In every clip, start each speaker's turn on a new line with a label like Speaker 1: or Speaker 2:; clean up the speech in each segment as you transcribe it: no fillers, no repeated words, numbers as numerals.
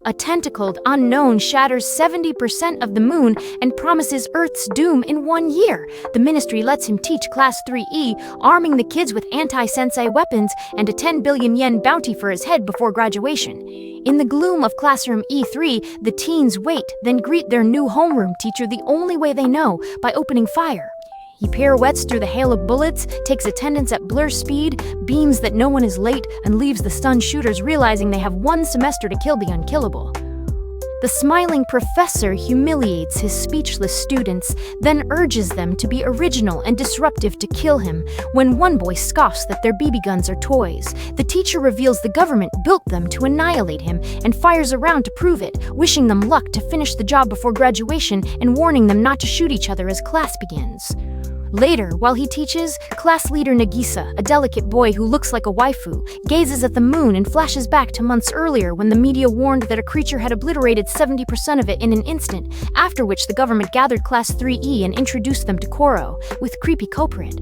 Speaker 1: a tentacled unknown shatters 70% of the moon and promises Earth's doom in 1 year. The ministry lets him teach Class 3E, arming the kids with anti-sensei weapons and a 10 billion yen bounty for his head before graduation. In the gloom of classroom E3, the teens wait, then greet their new homeroom teacher the only way they know, by opening fire. He pirouettes through the hail of bullets, takes attendance at blur speed, beams that no one is late, and leaves the stunned shooters realizing they have 1 semester to kill the unkillable. The smiling professor humiliates his speechless students, then urges them to be original and disruptive to kill him. When one boy scoffs that their BB guns are toys, the teacher reveals the government built them to annihilate him and fires around to prove it, wishing them luck to finish the job before graduation and warning them not to shoot each other as class begins. Later, while he teaches, class leader Nagisa, a delicate boy who looks like a waifu, gazes at the moon and flashes back to months earlier when the media warned that a creature had obliterated 70% of it in an instant, after which the government gathered Class 3E and introduced them to Koro, with creepy culprit.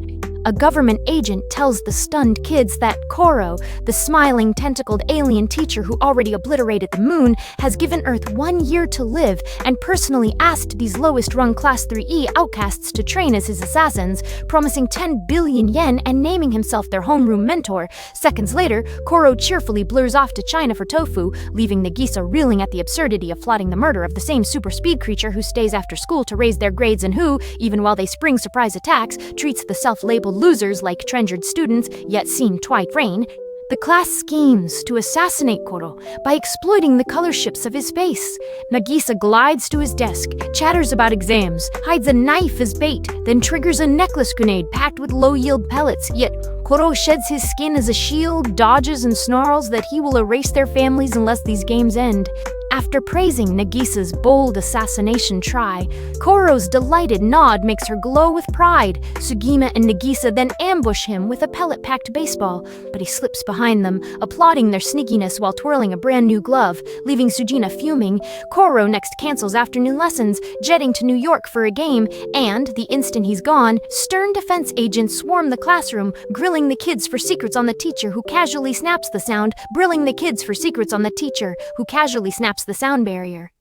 Speaker 1: A government agent tells the stunned kids that Koro, the smiling, tentacled alien teacher who already obliterated the moon, has given Earth 1 year to live and personally asked these lowest-rung Class 3E outcasts to train as his assassins, promising 10 billion yen and naming himself their homeroom mentor. Seconds later, Koro cheerfully blurs off to China for tofu, leaving Nagisa reeling at the absurdity of plotting the murder of the same super-speed creature who stays after school to raise their grades and who, even while they spring surprise attacks, treats the self-labeled losers like treasured students, yet seem twite rain. The class schemes to assassinate Koro by exploiting the color ships of his face. Nagisa glides to his desk, chatters about exams, hides a knife as bait, then triggers a necklace grenade packed with low-yield pellets, yet Koro sheds his skin as a shield, dodges and snarls that he will erase their families unless these games end. After praising Nagisa's bold assassination try, Koro's delighted nod makes her glow with pride. Sugima and Nagisa then ambush him with a pellet-packed baseball, but he slips behind them, applauding their sneakiness while twirling a brand new glove, leaving Sugina fuming. Koro next cancels afternoon lessons, jetting to New York for a game, and, the instant he's gone, stern defense agents swarm the classroom, grilling the kids for secrets on the teacher who casually snaps the sound, brilling the kids for secrets on the teacher who casually snaps the sound barrier.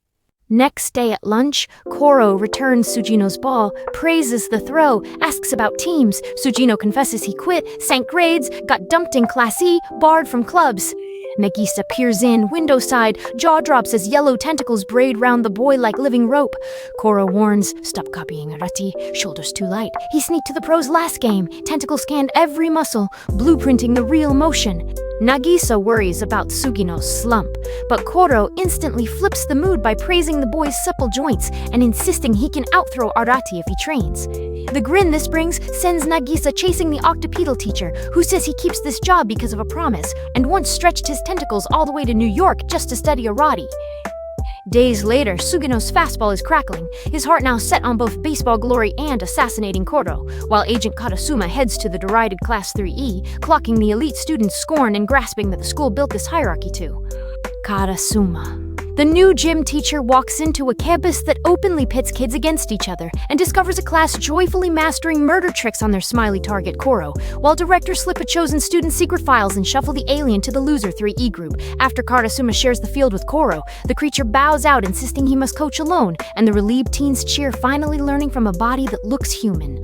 Speaker 1: Next day at lunch, Koro returns Sugino's ball, praises the throw, asks about teams. Sugino confesses he quit, sank grades, got dumped in Class E, barred from clubs. Nagisa peers in, window side, jaw drops as yellow tentacles braid round the boy like living rope. Koro warns, stop copying Arati, shoulders too light. He sneaked to the pros last game, tentacle scanned every muscle, blueprinting the real motion. Nagisa worries about Sugino's slump, but Koro instantly flips the mood by praising the boy's supple joints and insisting he can outthrow Arati if he trains. The grin this brings sends Nagisa chasing the octopedal teacher, who says he keeps this job because of a promise, and once stretched his tentacles all the way to New York just to study Arati. Days later, Sugino's fastball is crackling, his heart now set on both baseball glory and assassinating Koro, while Agent Karasuma heads to the derided Class 3E, clocking the elite students' scorn and grasping that the school built this hierarchy to. Karasuma. The new gym teacher walks into a campus that openly pits kids against each other and discovers a class joyfully mastering murder tricks on their smiley target Koro, while directors slip a chosen student's secret files and shuffle the alien to the loser 3E group. After Karasuma shares the field with Koro, the creature bows out, insisting he must coach alone, and the relieved teens cheer, finally learning from a body that looks human.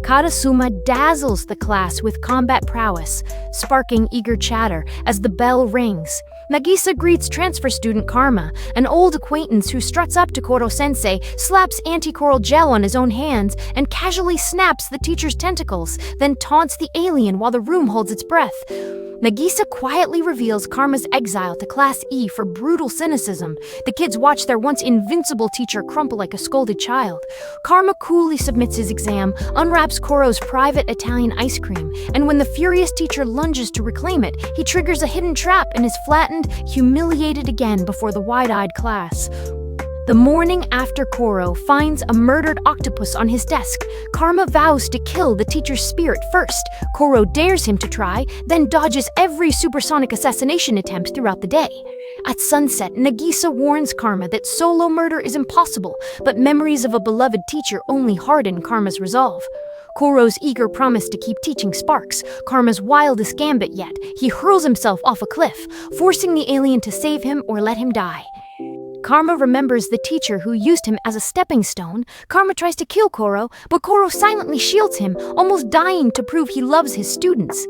Speaker 1: Karasuma dazzles the class with combat prowess, sparking eager chatter as the bell rings. Nagisa greets transfer student Karma, an old acquaintance who struts up to Koro-sensei, slaps anti-coral gel on his own hands, and casually snaps the teacher's tentacles, then taunts the alien while the room holds its breath. Nagisa quietly reveals Karma's exile to Class E for brutal cynicism. The kids watch their once invincible teacher crumple like a scolded child. Karma coolly submits his exam, unwraps Koro's private Italian ice cream, and when the furious teacher lunges to reclaim it, he triggers a hidden trap and is flattened, humiliated again before the wide-eyed class. The morning after Koro finds a murdered octopus on his desk, Karma vows to kill the teacher's spirit first. Koro dares him to try, then dodges every supersonic assassination attempt throughout the day. At sunset, Nagisa warns Karma that solo murder is impossible, but memories of a beloved teacher only harden Karma's resolve. Koro's eager promise to keep teaching sparks Karma's wildest gambit yet. He hurls himself off a cliff, forcing the alien to save him or let him die. Karma remembers the teacher who used him as a stepping stone. Karma tries to kill Koro, but Koro silently shields him, almost dying to prove he loves his students.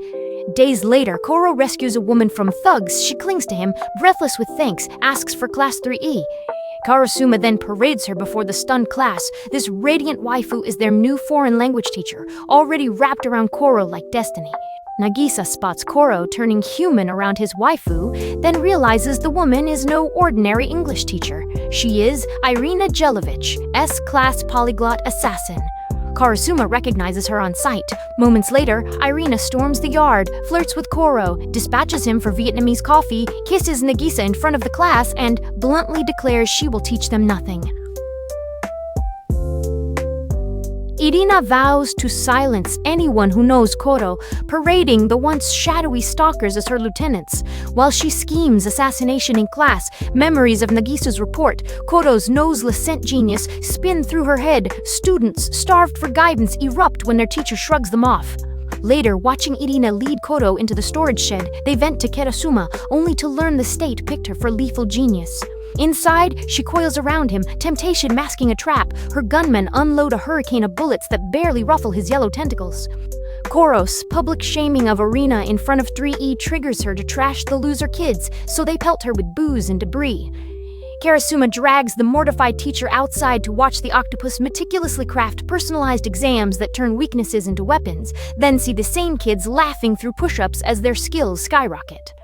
Speaker 1: Days later, Koro rescues a woman from thugs. She clings to him, breathless with thanks, asks for Class 3E. Karasuma then parades her before the stunned class. This radiant waifu is their new foreign language teacher, already wrapped around Koro like destiny. Nagisa spots Koro turning human around his waifu, then realizes the woman is no ordinary English teacher. She is Irina Jelovich, S-Class polyglot assassin. Karasuma recognizes her on sight. Moments later, Irina storms the yard, flirts with Koro, dispatches him for Vietnamese coffee, kisses Nagisa in front of the class, and bluntly declares she will teach them nothing. Irina vows to silence anyone who knows Koro, parading the once shadowy stalkers as her lieutenants. While she schemes assassination in class, memories of Nagisa's report, Koro's noseless scent genius, spin through her head. Students, starved for guidance, erupt when their teacher shrugs them off. Later, watching Irina lead Koro into the storage shed, they vent to Karasuma, only to learn the state picked her for lethal genius. Inside, she coils around him, temptation masking a trap. Her gunmen unload a hurricane of bullets that barely ruffle his yellow tentacles. Koro's public shaming of Irina in front of 3E triggers her to trash the loser kids, so they pelt her with booze and debris. Karasuma drags the mortified teacher outside to watch the octopus meticulously craft personalized exams that turn weaknesses into weapons, then see the same kids laughing through push-ups as their skills skyrocket.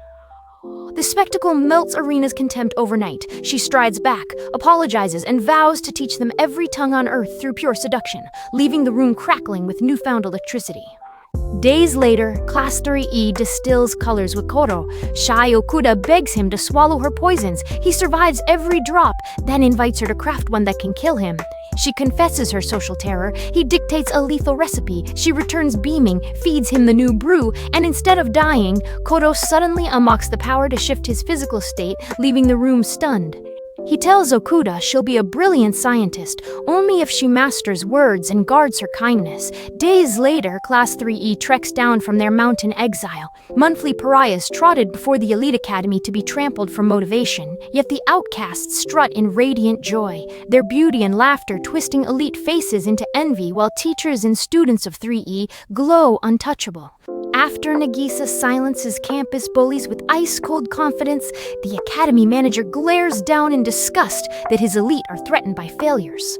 Speaker 1: The spectacle melts Irina's contempt overnight. She strides back, apologizes, and vows to teach them every tongue on earth through pure seduction, leaving the room crackling with newfound electricity. Days later, Class 3E distills colors with Koro. Shy Okuda begs him to swallow her poisons. He survives every drop, then invites her to craft one that can kill him. She confesses her social terror. He dictates a lethal recipe. She returns beaming, feeds him the new brew, and instead of dying, Koro suddenly unlocks the power to shift his physical state, leaving the room stunned. He tells Okuda she'll be a brilliant scientist, only if she masters words and guards her kindness. Days later, Class 3E treks down from their mountain exile. Monthly pariahs trotted before the elite academy to be trampled for motivation, yet the outcasts strut in radiant joy, their beauty and laughter twisting elite faces into envy while teachers and students of 3E glow untouchable. After Nagisa silences campus bullies with ice-cold confidence, the academy manager glares down in disgust that his elite are threatened by failures.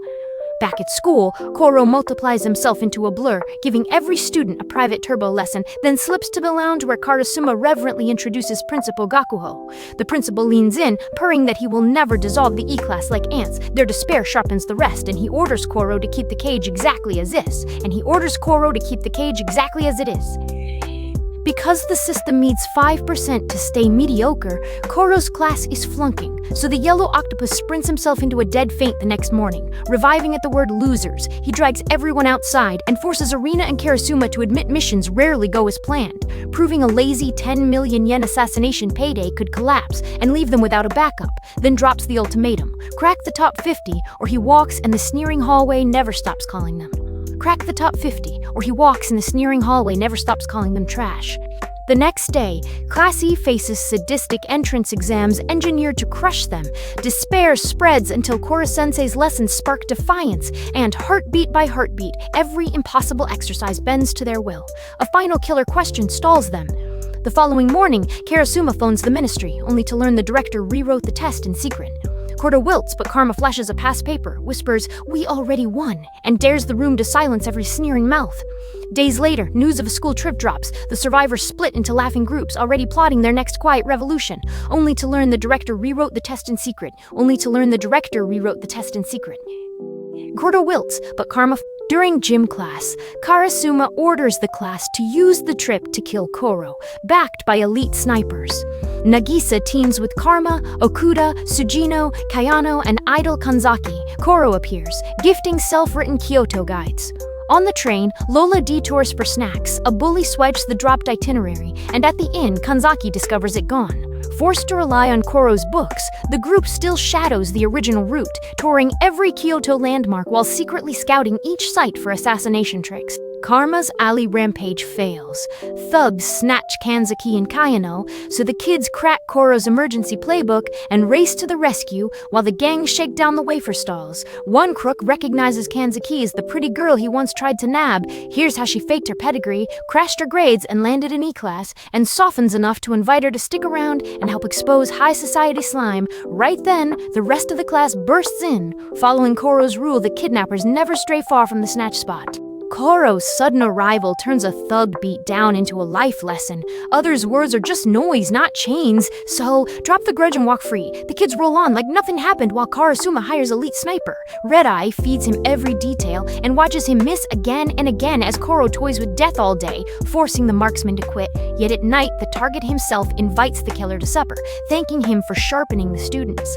Speaker 1: Back at school, Koro multiplies himself into a blur, giving every student a private turbo lesson, then slips to the lounge where Karasuma reverently introduces Principal Gakuho. The principal leans in, purring that he will never dissolve the E-class like ants. Their despair sharpens the rest, and he orders Koro to keep the cage exactly as is. Because the system needs 5% to stay mediocre, Koro's class is flunking, so the yellow octopus sprints himself into a dead faint the next morning. Reviving at the word losers, he drags everyone outside and forces Irina and Karasuma to admit missions rarely go as planned, proving a lazy 10 million yen assassination payday could collapse and leave them without a backup, then drops the ultimatum: crack the top 50 or he walks and the sneering hallway never stops calling them. Crack the top 50, or he walks in the sneering hallway never stops calling them trash. The next day, Class E faces sadistic entrance exams engineered to crush them. Despair spreads until Koro-sensei's lessons spark defiance, and heartbeat by heartbeat, every impossible exercise bends to their will. A final killer question stalls them. The following morning, Karasuma phones the ministry, only to learn the director rewrote the test in secret. Koro wilts, but Karma flashes a past paper, whispers, "We already won," and dares the room to silence every sneering mouth. Days later, news of a school trip drops. The survivors split into laughing groups, already plotting their next quiet revolution, only to learn the director rewrote the test in secret. Koro wilts, but Karma. During gym class, Karasuma orders the class to use the trip to kill Koro, backed by elite snipers. Nagisa teams with Karma, Okuda, Sujino, Kayano, and idol Kanzaki. Koro appears, gifting self-written Kyoto guides. On the train, Lola detours for snacks. A bully swipes the dropped itinerary, and at the inn, Kanzaki discovers it gone. Forced to rely on Koro's books, the group still shadows the original route, touring every Kyoto landmark while secretly scouting each site for assassination tricks. Karma's alley rampage fails. Thugs snatch Kanzaki and Kayano, so the kids crack Koro's emergency playbook and race to the rescue while the gang shake down the wafer stalls. One crook recognizes Kanzaki as the pretty girl he once tried to nab. Here's how she faked her pedigree, crashed her grades, and landed in E-class, and softens enough to invite her to stick around and help expose high society slime. Right then, the rest of the class bursts in. Following Koro's rule, the kidnappers never stray far from the snatch spot. Koro's sudden arrival turns a thug beat down into a life lesson. Others' words are just noise, not chains. So, drop the grudge and walk free. The kids roll on like nothing happened while Karasuma hires elite sniper. Red Eye feeds him every detail and watches him miss again and again as Koro toys with death all day, forcing the marksman to quit. Yet at night, the target himself invites the killer to supper, thanking him for sharpening the students.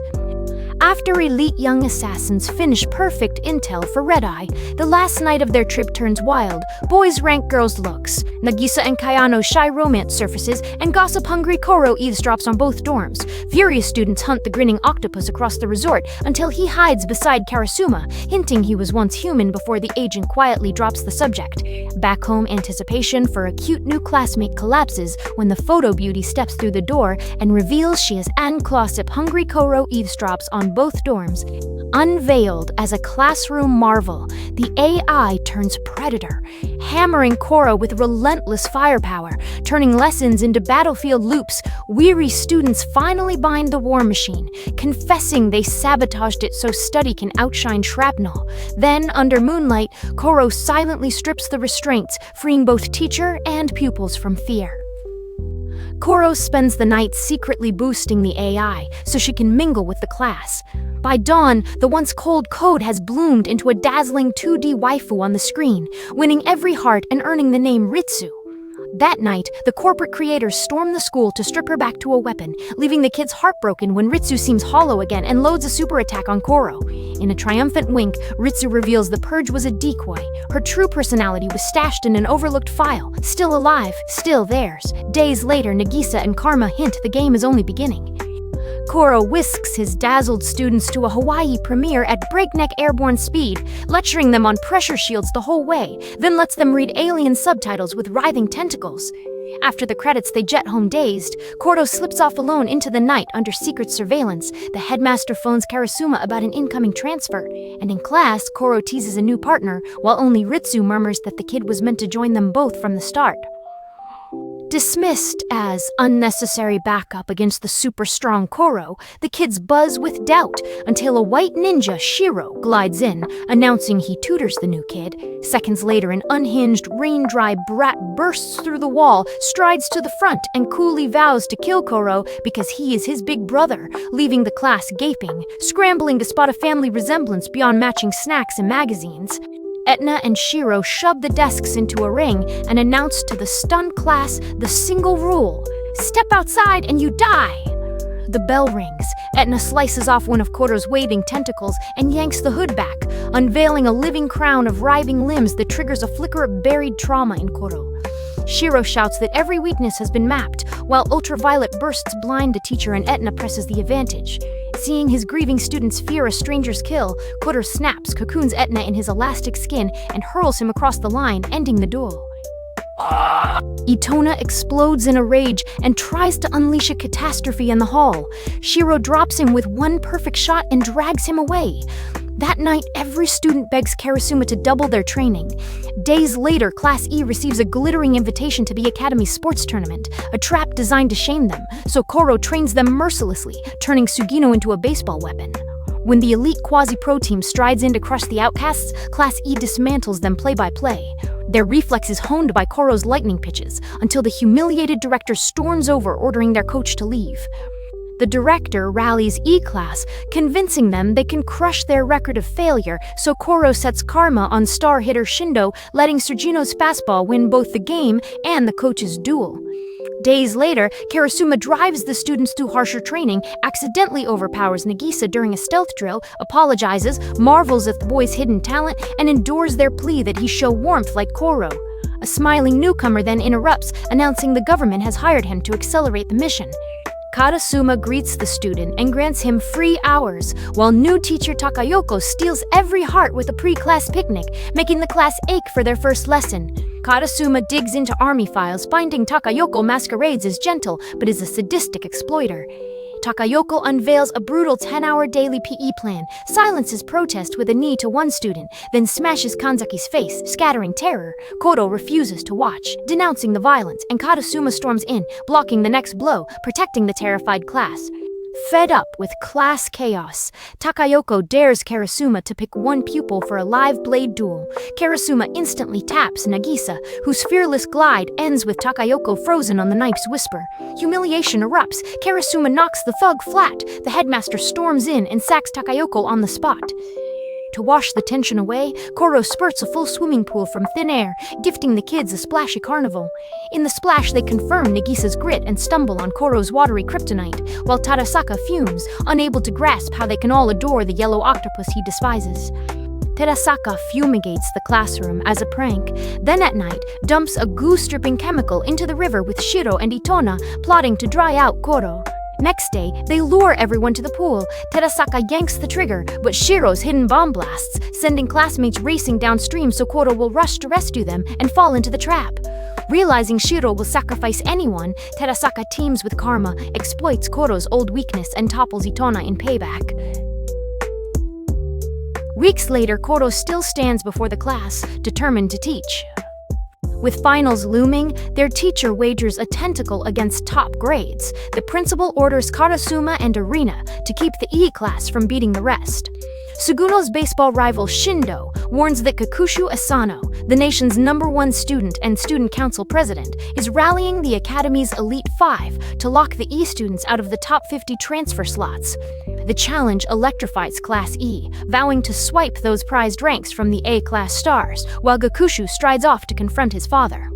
Speaker 1: After elite young assassins finish perfect intel for Red Eye, the last night of their trip turns wild. Boys rank girls' looks. Nagisa and Kayano's shy romance surfaces, and gossip-hungry Koro eavesdrops on both dorms. Furious students hunt the grinning octopus across the resort until he hides beside Karasuma, hinting he was once human before the agent quietly drops the subject. Back home, anticipation for a cute new classmate collapses when the photo beauty steps through the door and reveals she is Anne Klossip. Hungry Koro eavesdrops on both dorms. Unveiled as a classroom marvel, the AI turns predator, hammering Koro with relentless firepower, turning lessons into battlefield loops. Weary students finally bind the war machine, confessing they sabotaged it so study can outshine shrapnel. Then, under moonlight, Koro silently strips the restraints, freeing both teacher and pupils from fear. Koro spends the night secretly boosting the AI so she can mingle with the class. By dawn, the once cold code has bloomed into a dazzling 2D waifu on the screen, winning every heart and earning the name Ritsu. That night, the corporate creators storm the school to strip her back to a weapon, leaving the kids heartbroken when Ritsu seems hollow again and loads a super attack on Koro. In a triumphant wink, Ritsu reveals the purge was a decoy. Her true personality was stashed in an overlooked file. Still alive, still theirs. Days later, Nagisa and Karma hint the game is only beginning. Koro whisks his dazzled students to a Hawaii premiere at breakneck airborne speed, lecturing them on pressure shields the whole way, then lets them read alien subtitles with writhing tentacles. After the credits, they jet home dazed. Koro slips off alone into the night under secret surveillance. The headmaster phones Karasuma about an incoming transfer, and in class, Koro teases a new partner, while only Ritsu murmurs that the kid was meant to join them both from the start. Dismissed as unnecessary backup against the super-strong Koro, the kids buzz with doubt until a white ninja, Shiro, glides in, announcing he tutors the new kid. Seconds later, an unhinged, rain-dry brat bursts through the wall, strides to the front, and coolly vows to kill Koro because he is his big brother, leaving the class gaping, scrambling to spot a family resemblance beyond matching snacks and magazines. Etna and Shiro shove the desks into a ring and announce to the stunned class the single rule: step outside and you die! The bell rings. Etna slices off one of Koro's waving tentacles and yanks the hood back, unveiling a living crown of writhing limbs that triggers a flicker of buried trauma in Koro. Shiro shouts that every weakness has been mapped, while ultraviolet bursts blind the teacher and Etna presses the advantage. Seeing his grieving students fear a stranger's kill, Koro snaps, cocoons Etna in his elastic skin, and hurls him across the line, ending the duel. Itona explodes in a rage and tries to unleash a catastrophe in the hall. Shiro drops him with one perfect shot and drags him away. That night, every student begs Karasuma to double their training. Days later, Class E receives a glittering invitation to the Academy's sports tournament, a trap designed to shame them, so Koro trains them mercilessly, turning Sugino into a baseball weapon. When the elite quasi-pro team strides in to crush the outcasts, Class E dismantles them play-by-play. Their reflexes honed by Koro's lightning pitches, until the humiliated director storms over, ordering their coach to leave. The director rallies E-Class, convincing them they can crush their record of failure, so Koro sets Karma on star hitter Shindo, letting Sugino's fastball win both the game and the coach's duel. Days later, Karasuma drives the students to harsher training, accidentally overpowers Nagisa during a stealth drill, apologizes, marvels at the boys' hidden talent, and endures their plea that he show warmth like Koro. A smiling newcomer then interrupts, announcing the government has hired him to accelerate the mission. Karasuma greets the student and grants him free hours, while new teacher Takayoko steals every heart with a pre-class picnic, making the class ache for their first lesson. Karasuma digs into army files, finding Takayoko masquerades as gentle but is a sadistic exploiter. Takayoko unveils a brutal 10-hour daily PE plan, silences protest with a knee to one student, then smashes Kanzaki's face, scattering terror. Koro refuses to watch, denouncing the violence, and Karasuma storms in, blocking the next blow, protecting the terrified class. Fed up with class chaos, Takayoko dares Karasuma to pick one pupil for a live blade duel. Karasuma instantly taps Nagisa, whose fearless glide ends with Takayoko frozen on the knife's whisper. Humiliation erupts. Karasuma knocks the thug flat. The headmaster storms in and sacks Takayoko on the spot. To wash the tension away, Koro spurts a full swimming pool from thin air, gifting the kids a splashy carnival. In the splash, they confirm Nagisa's grit and stumble on Koro's watery kryptonite, while Terasaka fumes, unable to grasp how they can all adore the yellow octopus he despises. Terasaka fumigates the classroom as a prank, then at night dumps a goo-stripping chemical into the river with Shiro and Itona, plotting to dry out Koro. Next day, they lure everyone to the pool. Terasaka yanks the trigger, but Shiro's hidden bomb blasts, sending classmates racing downstream so Koro will rush to rescue them and fall into the trap. Realizing Shiro will sacrifice anyone, Terasaka teams with Karma, exploits Koro's old weakness, and topples Itona in payback. Weeks later, Koro still stands before the class, determined to teach. With finals looming, their teacher wagers a tentacle against top grades. The principal orders Karasuma and Arena to keep the E class from beating the rest. Suguno's baseball rival Shindo warns that Kakushu Asano, the nation's #1 student and student council president, is rallying the academy's Elite 5 to lock the E students out of the top 50 transfer slots. The challenge electrifies Class E, vowing to swipe those prized ranks from the A-class stars, while Gakushu strides off to confront his father.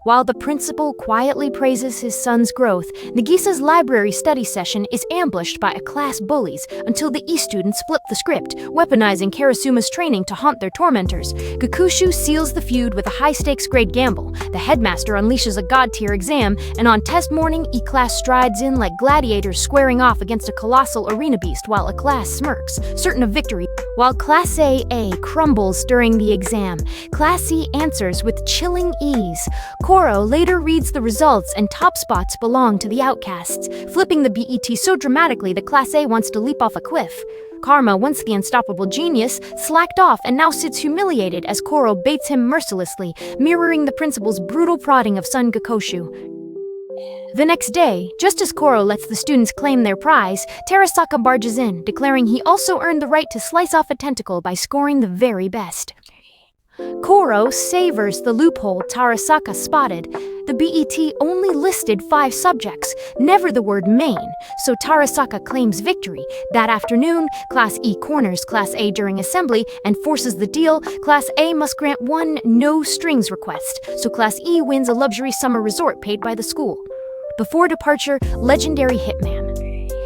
Speaker 1: While the principal quietly praises his son's growth, Nagisa's library study session is ambushed by a class bullies until the E students flip the script, weaponizing Karasuma's training to haunt their tormentors. Gakushu seals the feud with a high-stakes grade gamble. The headmaster unleashes a god-tier exam, and on test morning, E-class strides in like gladiators squaring off against a colossal arena beast while a class smirks, certain of victory. While Class A crumbles during the exam, Class E answers with chilling ease. Koro later reads the results, and top spots belong to the outcasts, flipping the BET so dramatically that Class A wants to leap off a cliff. Karma, once the unstoppable genius, slacked off and now sits humiliated as Koro baits him mercilessly, mirroring the principal's brutal prodding of son Gakoshu. The next day, just as Koro lets the students claim their prize, Terasaka barges in, declaring he also earned the right to slice off a tentacle by scoring the very best. Koro savors the loophole Terasaka spotted. The BET only listed 5 subjects, never the word main, so Terasaka claims victory. That afternoon, Class E corners Class A during assembly and forces the deal. Class A must grant one no-strings request, so Class E wins a luxury summer resort paid by the school. Before departure, legendary hitman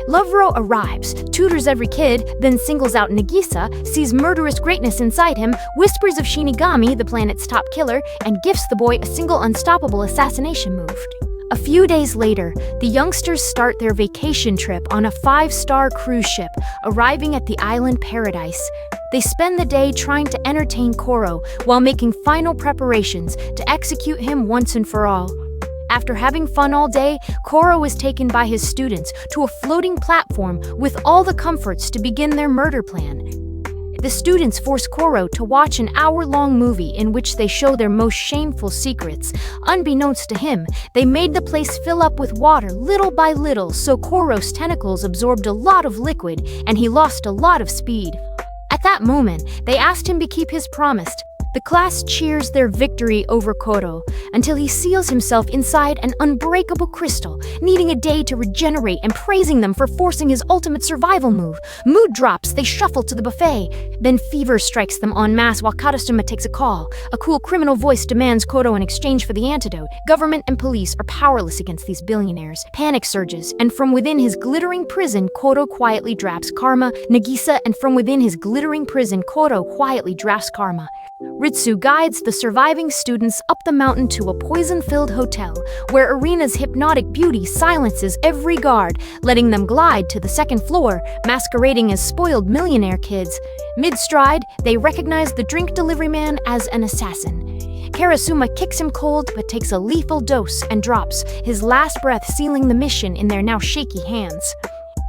Speaker 1: Lovero arrives, tutors every kid, then singles out Nagisa, sees murderous greatness inside him, whispers of Shinigami, the planet's top killer, and gifts the boy a single unstoppable assassination move. A few days later, the youngsters start their vacation trip on a 5-star cruise ship, arriving at the island Paradise. They spend the day trying to entertain Koro while making final preparations to execute him once and for all. After having fun all day, Koro is taken by his students to a floating platform with all the comforts to begin their murder plan. The students force Koro to watch an hour-long movie in which they show their most shameful secrets. Unbeknownst to him, they made the place fill up with water little by little, so Koro's tentacles absorbed a lot of liquid and he lost a lot of speed. At that moment, they asked him to keep his promise. The class cheers their victory over Koro until he seals himself inside an unbreakable crystal, needing a day to regenerate and praising them for forcing his ultimate survival move. Mood drops, they shuffle to the buffet. Then fever strikes them en masse while Karasuma takes a call. A cool criminal voice demands Koro in exchange for the antidote. Government and police are powerless against these billionaires. Panic surges, and from within his glittering prison, Koro quietly drafts Karma, Nagisa, and from within his glittering prison, Koro quietly drafts Karma. Ritsu guides the surviving students up the mountain to a poison-filled hotel, where Irina's hypnotic beauty silences every guard, letting them glide to the second floor, masquerading as spoiled millionaire kids. Mid-stride, they recognize the drink delivery man as an assassin. Karasuma kicks him cold but takes a lethal dose and drops, his last breath sealing the mission in their now shaky hands.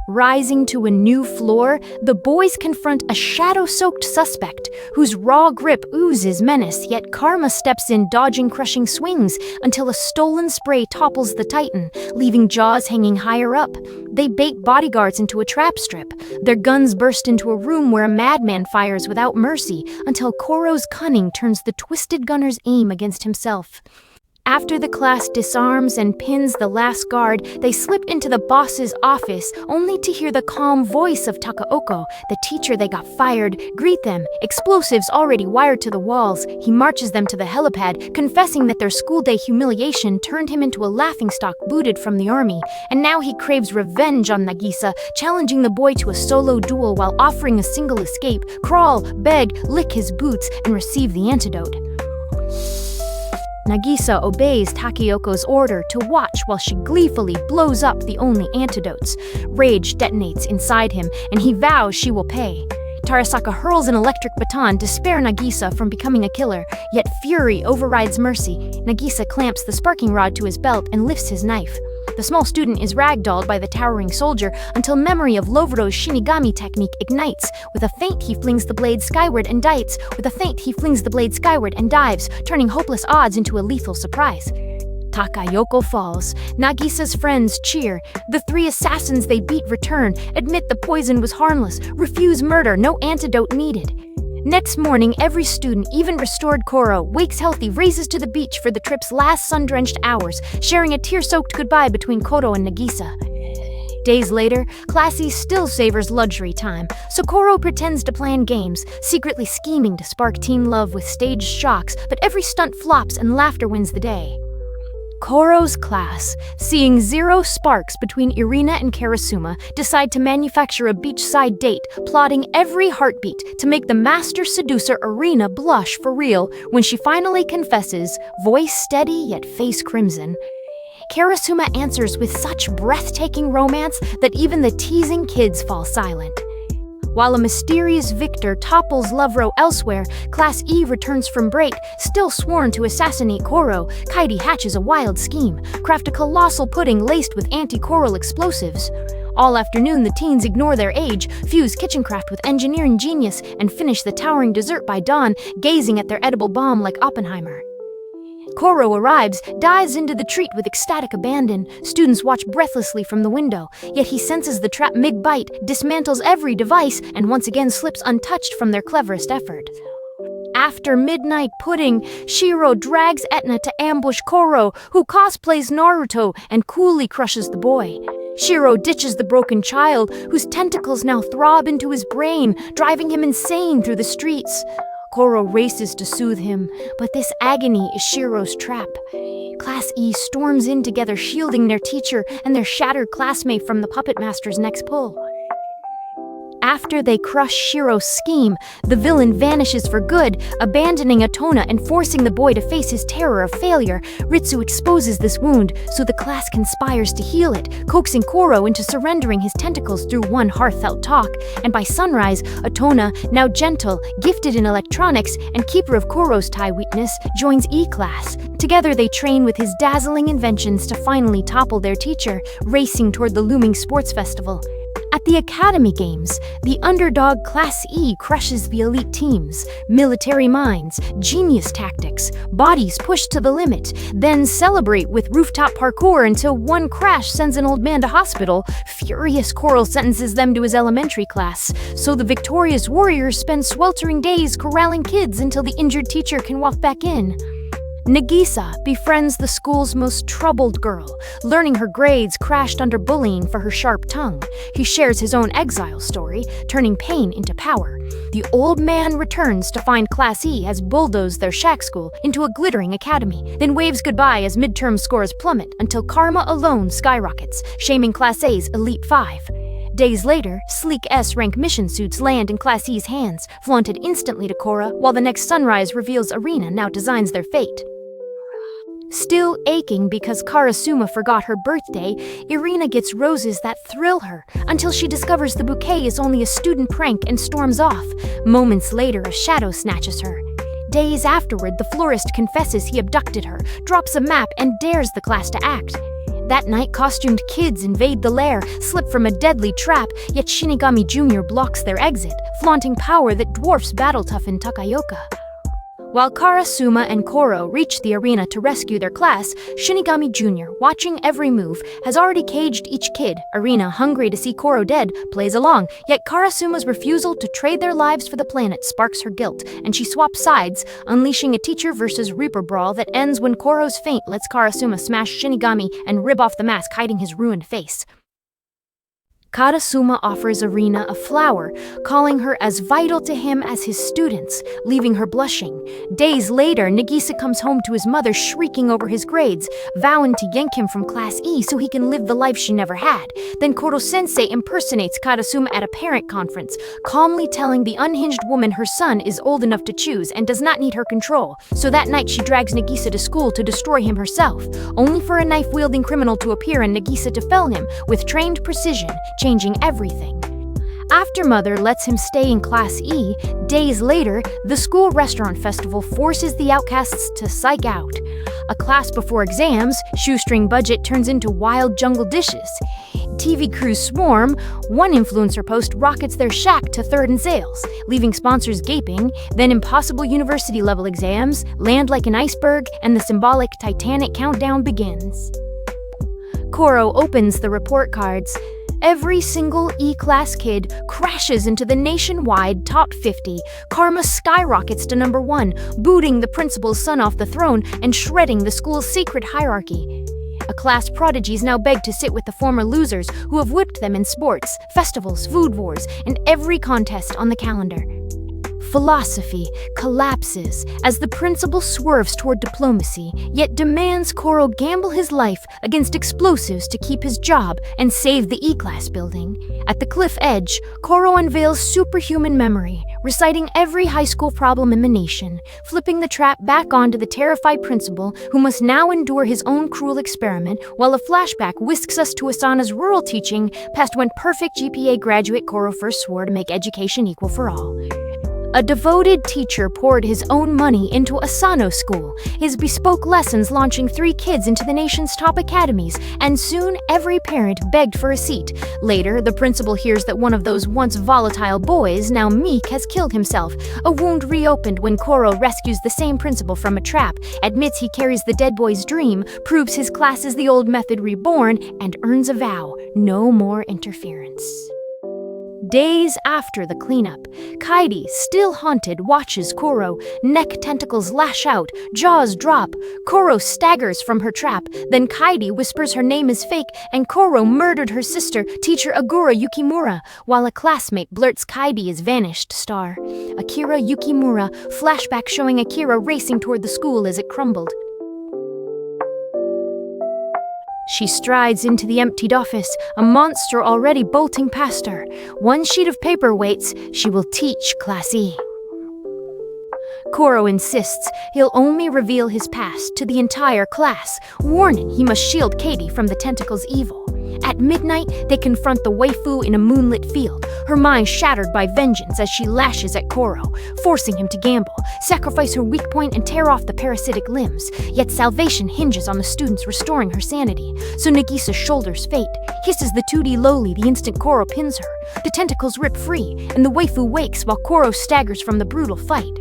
Speaker 1: Rising to a new floor, the boys confront a shadow-soaked suspect whose raw grip oozes menace, yet Karma steps in, dodging crushing swings until a stolen spray topples the Titan, leaving Jaws hanging higher up. They bait bodyguards into a trap strip. Their guns burst into a room where a madman fires without mercy until Koro's cunning turns the twisted gunner's aim against himself. After the class disarms and pins the last guard, they slip into the boss's office, only to hear the calm voice of Takaoko, the teacher they got fired, greet them, explosives already wired to the walls. He marches them to the helipad, confessing that their school day humiliation turned him into a laughingstock booted from the army, and now he craves revenge on Nagisa, challenging the boy to a solo duel while offering a single escape, crawl, beg, lick his boots, and receive the antidote. Nagisa obeys Takeoko's order to watch while she gleefully blows up the only antidotes. Rage detonates inside him, and he vows she will pay. Tarasaka hurls an electric baton to spare Nagisa from becoming a killer, yet fury overrides mercy. Nagisa clamps the sparking rod to his belt and lifts his knife. The small student is ragdolled by the towering soldier until memory of Lovero's Shinigami technique ignites. With a feint, he flings the blade skyward and dives. Turning hopeless odds into a lethal surprise. Takayoko falls. Nagisa's friends cheer. The three assassins they beat return, admit the poison was harmless, refuse murder, no antidote needed. Next morning, every student, even restored Koro, wakes healthy, races to the beach for the trip's last sun-drenched hours, sharing a tear-soaked goodbye between Koro and Nagisa. Days later, Class E still savors luxury time, so Koro pretends to plan games, secretly scheming to spark teen love with staged shocks, but every stunt flops and laughter wins the day. Koro's class, seeing zero sparks between Irina and Karasuma, decide to manufacture a beachside date, plotting every heartbeat to make the master seducer Irina blush for real when she finally confesses, voice steady yet face crimson. Karasuma answers with such breathtaking romance that even the teasing kids fall silent. While a mysterious victor topples Lovero elsewhere, Class E returns from break, still sworn to assassinate Koro. Kaidi hatches a wild scheme, craft a colossal pudding laced with anti-coral explosives. All afternoon, the teens ignore their age, fuse kitchencraft with engineering genius, and finish the towering dessert by dawn, gazing at their edible bomb like Oppenheimer. Koro arrives, dives into the treat with ecstatic abandon. Students watch breathlessly from the window, yet he senses the trap mid-bite, dismantles every device, and once again slips untouched from their cleverest effort. After midnight pudding, Shiro drags Etna to ambush Koro, who cosplays Naruto and coolly crushes the boy. Shiro ditches the broken child, whose tentacles now throb into his brain, driving him insane through the streets. Koro races to soothe him, but this agony is Shiro's trap. Class E storms in together, shielding their teacher and their shattered classmate from the puppet master's next pull. After they crush Shiro's scheme, the villain vanishes for good, abandoning Atona and forcing the boy to face his terror of failure. Ritsu exposes this wound, so the class conspires to heal it, coaxing Koro into surrendering his tentacles through one heartfelt talk. And by sunrise, Atona, now gentle, gifted in electronics, and keeper of Koro's tie weakness, joins E-class. Together they train with his dazzling inventions to finally topple their teacher, racing toward the looming sports festival. At the Academy Games, the underdog Class E crushes the elite teams. Military minds, genius tactics, bodies pushed to the limit, then celebrate with rooftop parkour until one crash sends an old man to hospital. Furious Coral sentences them to his elementary class, so the victorious warriors spend sweltering days corralling kids until the injured teacher can walk back in. Nagisa befriends the school's most troubled girl, learning her grades crashed under bullying for her sharp tongue. He shares his own exile story, turning pain into power. The old man returns to find Class E has bulldozed their shack school into a glittering academy, then waves goodbye as midterm scores plummet until Karma alone skyrockets, shaming Class A's Elite 5. Days later, sleek S-rank mission suits land in Class E's hands, flaunted instantly to Koro, while the next sunrise reveals Arena now designs their fate. Still aching because Karasuma forgot her birthday, Irina gets roses that thrill her, until she discovers the bouquet is only a student prank and storms off. Moments later, a shadow snatches her. Days afterward, the florist confesses he abducted her, drops a map, and dares the class to act. That night, costumed kids invade the lair, slip from a deadly trap, yet Shinigami Jr. blocks their exit, flaunting power that dwarfs battle-toughened Takaoka. While Karasuma and Koro reach the arena to rescue their class, Shinigami Jr., watching every move, has already caged each kid. Arena, hungry to see Koro dead, plays along, yet Karasuma's refusal to trade their lives for the planet sparks her guilt, and she swaps sides, unleashing a teacher versus Reaper brawl that ends when Koro's feint lets Karasuma smash Shinigami and rip off the mask hiding his ruined face. Karasuma offers Arena a flower, calling her as vital to him as his students, leaving her blushing. Days later, Nagisa comes home to his mother shrieking over his grades, vowing to yank him from Class E so he can live the life she never had. Then Koro-sensei impersonates Karasuma at a parent conference, calmly telling the unhinged woman her son is old enough to choose and does not need her control. So that night she drags Nagisa to school to destroy him herself, only for a knife-wielding criminal to appear and Nagisa to fell him with trained precision, changing everything. After Mother lets him stay in Class E, days later, the school restaurant festival forces the outcasts to psych out. A class before exams, shoestring budget turns into wild jungle dishes. TV crews swarm, one influencer post rockets their shack to third in sales, leaving sponsors gaping, then impossible university-level exams land like an iceberg and the symbolic Titanic countdown begins. Koro opens the report cards. Every single E-class kid crashes into the nationwide top 50. Karma skyrockets to number 1, booting the principal's son off the throne and shredding the school's secret hierarchy. A class prodigies now beg to sit with the former losers who have whipped them in sports, festivals, food wars, and every contest on the calendar. Philosophy collapses as the principal swerves toward diplomacy, yet demands Koro gamble his life against explosives to keep his job and save the E-class building. At the cliff edge, Koro unveils superhuman memory, reciting every high school problem in the nation, flipping the trap back onto the terrified principal who must now endure his own cruel experiment, while a flashback whisks us to Asana's rural teaching past when perfect GPA graduate Koro first swore to make education equal for all. A devoted teacher poured his own money into Asano School, his bespoke lessons launching 3 kids into the nation's top academies, and soon every parent begged for a seat. Later, the principal hears that one of those once volatile boys, now meek, has killed himself. A wound reopened when Koro rescues the same principal from a trap, admits he carries the dead boy's dream, proves his class is the old method reborn, and earns a vow: no more interference. Days after the cleanup, Kaidi, still haunted, watches Koro. Neck tentacles lash out, jaws drop. Koro staggers from her trap. Then Kaidi whispers her name is fake and Koro murdered her sister, teacher Agura Yukimura, while a classmate blurts Kaidi is vanished star. Akira Yukimura, flashback showing Akira racing toward the school as it crumbled. She strides into the emptied office, a monster already bolting past her. One sheet of paper waits. She will teach Class E. Koro insists he'll only reveal his past to the entire class, warning he must shield Katie from the Tentacle's evil. At midnight, they confront the waifu in a moonlit field, her mind shattered by vengeance as she lashes at Koro, forcing him to gamble, sacrifice her weak point, and tear off the parasitic limbs. Yet salvation hinges on the students restoring her sanity, so Nagisa shoulders fate, hisses the 2D lowly the instant Koro pins her. The tentacles rip free, and the waifu wakes while Koro staggers from the brutal fight.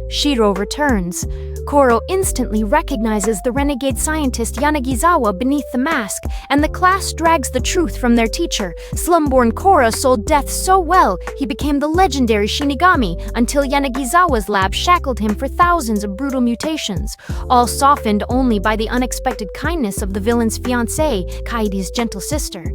Speaker 1: Shiro returns. Koro instantly recognizes the renegade scientist Yanagisawa beneath the mask, and the class drags the truth from their teacher. Slumborn Koro sold death so well, he became the legendary Shinigami, until Yanagisawa's lab shackled him for thousands of brutal mutations, all softened only by the unexpected kindness of the villain's fiancée, Kaidi's gentle sister.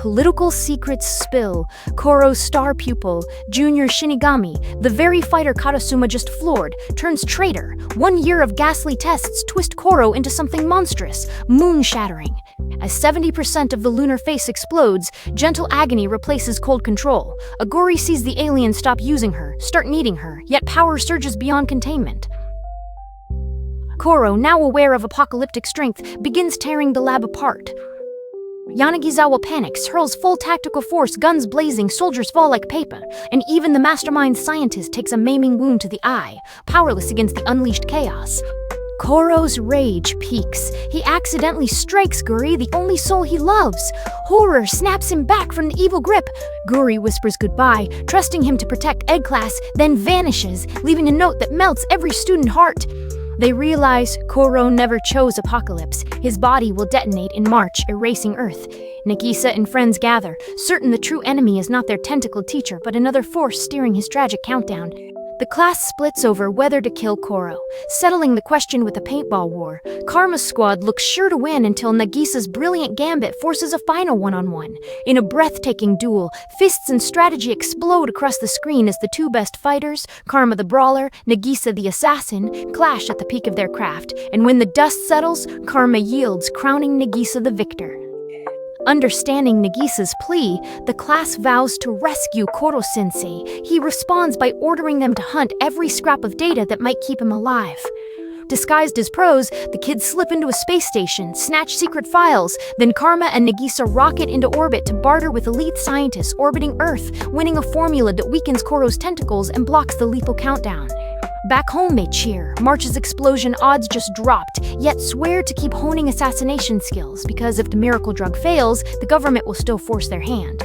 Speaker 1: political secrets spill. Koro's star pupil, Junior Shinigami, the very fighter Karasuma just floored, turns traitor. 1 year of ghastly tests twist Koro into something monstrous, moon-shattering. As 70% of the lunar face explodes, gentle agony replaces cold control. Agori sees the alien stop using her, start needing her, yet power surges beyond containment. Koro, now aware of apocalyptic strength, begins tearing the lab apart. Yanagisawa panics, hurls full tactical force, guns blazing, soldiers fall like paper, and even the mastermind scientist takes a maiming wound to the eye, powerless against the unleashed chaos. Koro's rage peaks. He accidentally strikes Guri, the only soul he loves. Horror snaps him back from the evil grip. Guri whispers goodbye, trusting him to protect Egg Class, then vanishes, leaving a note that melts every student heart. They realize Koro never chose apocalypse. His body will detonate in March, erasing Earth. Nagisa and friends gather, certain the true enemy is not their tentacle teacher, but another force steering his tragic countdown. The class splits over whether to kill Koro, settling the question with a paintball war. Karma's squad looks sure to win until Nagisa's brilliant gambit forces a final one-on-one. In a breathtaking duel, fists and strategy explode across the screen as the two best fighters, Karma the brawler, Nagisa the assassin, clash at the peak of their craft. And when the dust settles, Karma yields, crowning Nagisa the victor. Understanding Nagisa's plea, the class vows to rescue Koro-sensei. He responds by ordering them to hunt every scrap of data that might keep him alive. Disguised as pros, the kids slip into a space station, snatch secret files, then Karma and Nagisa rocket into orbit to barter with elite scientists orbiting Earth, winning a formula that weakens Koro's tentacles and blocks the lethal countdown. Back home they cheer. March's explosion odds just dropped, yet swear to keep honing assassination skills, because if the miracle drug fails, the government will still force their hand.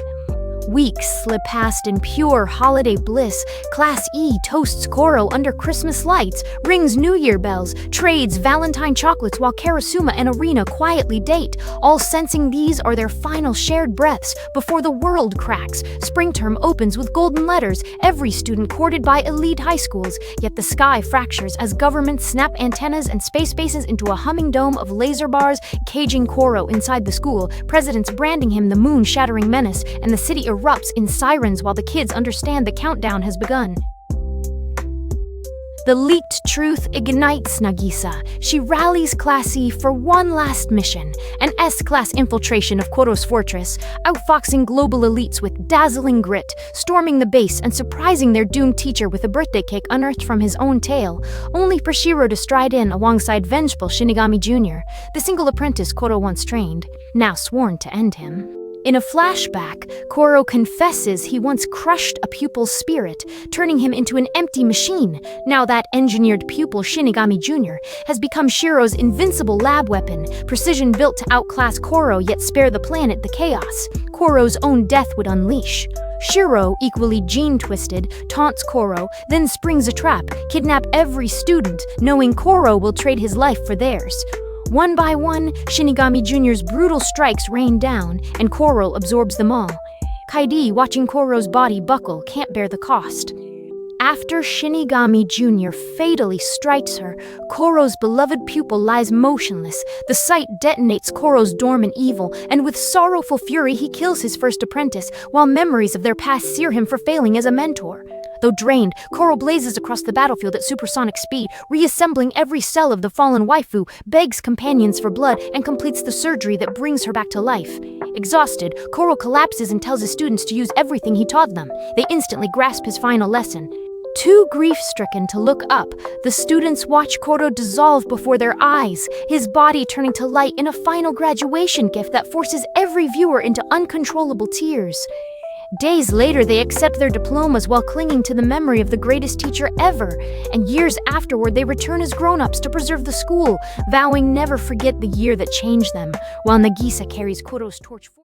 Speaker 1: Weeks slip past in pure holiday bliss. Class E toasts Koro under Christmas lights, rings New Year bells, trades Valentine chocolates while Karasuma and Arena quietly date, all sensing these are their final shared breaths before the world cracks. Spring term opens with golden letters, every student courted by elite high schools, yet the sky fractures as governments snap antennas and space bases into a humming dome of laser bars, caging Koro inside the school, presidents branding him the moon-shattering menace, and the city erupts in sirens while the kids understand the countdown has begun. The leaked truth ignites Nagisa. She rallies Class E for one last mission, an S-class infiltration of Koro's fortress, outfoxing global elites with dazzling grit, storming the base and surprising their doomed teacher with a birthday cake unearthed from his own tail, only for Shiro to stride in alongside vengeful Shinigami Jr., the single apprentice Koro once trained, now sworn to end him. In a flashback, Koro confesses he once crushed a pupil's spirit, turning him into an empty machine. Now that engineered pupil, Shinigami Jr., has become Shiro's invincible lab weapon, precision built to outclass Koro yet spare the planet the chaos Koro's own death would unleash. Shiro, equally gene-twisted, taunts Koro, then springs a trap, kidnap every student, knowing Koro will trade his life for theirs. One by one, Shinigami Jr.'s brutal strikes rain down, and Koro absorbs them all. Kaidi, watching Koro's body buckle, can't bear the cost. After Shinigami Jr. fatally strikes her, Koro's beloved pupil lies motionless. The sight detonates Koro's dormant evil, and with sorrowful fury he kills his first apprentice, while memories of their past sear him for failing as a mentor. Though drained, Koro blazes across the battlefield at supersonic speed, reassembling every cell of the fallen waifu, begs companions for blood, and completes the surgery that brings her back to life. Exhausted, Koro collapses and tells his students to use everything he taught them. They instantly grasp his final lesson. Too grief-stricken to look up, the students watch Koro dissolve before their eyes, his body turning to light in a final graduation gift that forces every viewer into uncontrollable tears. Days later, they accept their diplomas while clinging to the memory of the greatest teacher ever, and years afterward, they return as grown-ups to preserve the school, vowing never forget the year that changed them, while Nagisa carries Koro's torch forward.